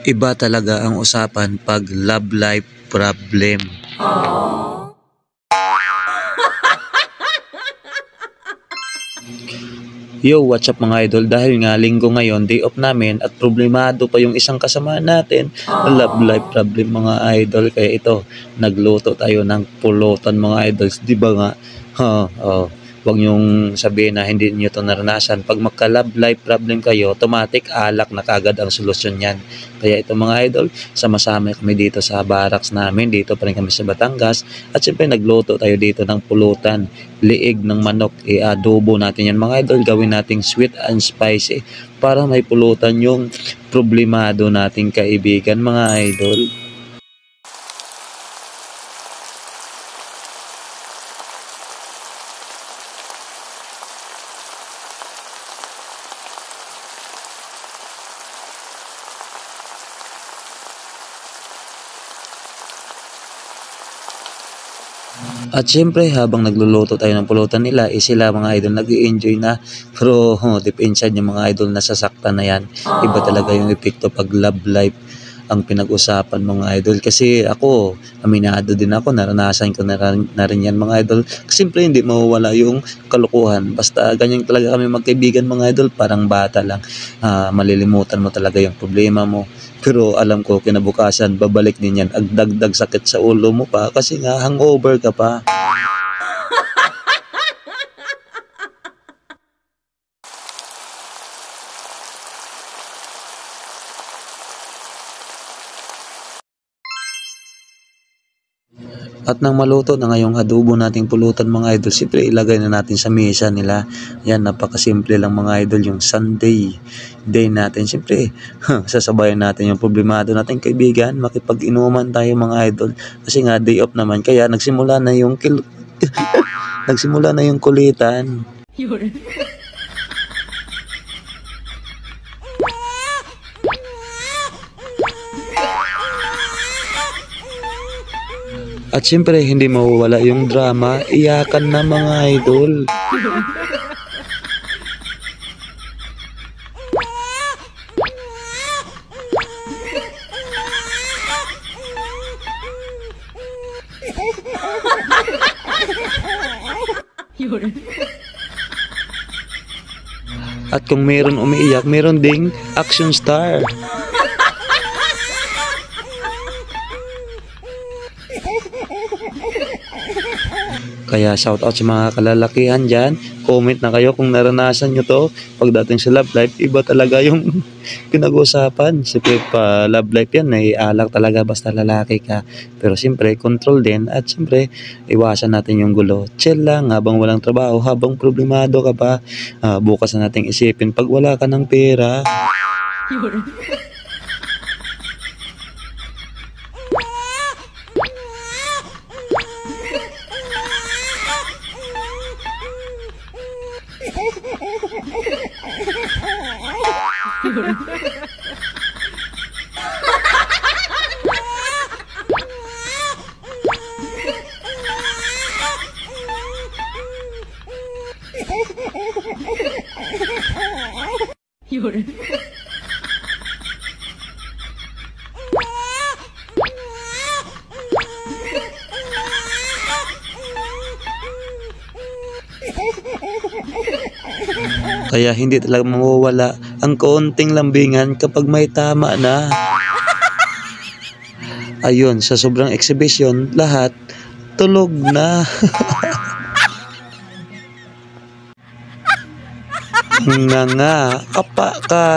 Iba talaga ang usapan pag love life problem. Yo, what's up mga idol? Dahil nga linggo ngayon, day off namin at problemado pa yung isang kasama natin, love life problem mga idol. Kaya ito, nagluto tayo ng pulutan mga idols. Di ba nga? Oh. Huwag niyong sabihin na hindi niyo ito naranasan. Pag magka-love life problem kayo, automatic alak na kagad ang solusyon niyan. Kaya ito mga idol, sama-sama kami dito sa barracks namin. Dito pa rin kami sa Batangas. At syempre nagluto tayo dito ng pulutan. Liig ng manok. I-adobo natin yan mga idol. Gawin nating sweet and spicy para may pulutan yung problemado nating kaibigan mga idol. At syempre habang nagluluto tayo ng pulutan nila, sila mga idol nag-i-enjoy na. Pero deep inside yung mga idol nasasaktan na yan. Iba talaga yung epekto pag love life ang pinag-usapan mga idol. Kasi ako, aminado din ako, naranasan ko na rin yan mga idol. Siyempre hindi mawawala yung kalukuhan. Basta ganyan talaga kami magkaibigan mga idol, parang bata lang. Malilimutan mo talaga yung problema mo. Pero alam ko kinabukasan babalik din yan, agdagdag sakit sa ulo mo pa kasi nga hangover ka pa. At nang maluto na ngayong adobo nating pulutan mga idol, siyempre ilagay na natin sa mesa nila. Yan, napakasimple lang mga idol, yung Sunday day natin. Siyempre, sasabayan natin yung problemado natin kaibigan, makipag-inuman tayo mga idol. Kasi nga day off naman, kaya nagsimula na yung nagsimula na yung kulitan. At siyempre, hindi mawawala yung drama, iyakan na mga idol. At kung meron umiiyak, meron ding action star. Kaya shout out sa mga kalalakihan dyan. Comment na kayo kung naranasan nyo to. Pagdating sa love life, iba talaga yung pinag-usapan. Siyempre pa love life yan, alak talaga basta lalaki ka. Pero siyempre, control din. At siyempre, iwasan natin yung gulo. Chill lang habang walang trabaho, habang problemado ka pa. Bukas na nating isipin pag wala ka ng pera. Kaya hindi talaga mawawala ang kaunting lambingan kapag may tama na. Ayun, sa sobrang exhibition, lahat tulog na. Nga, apa ka.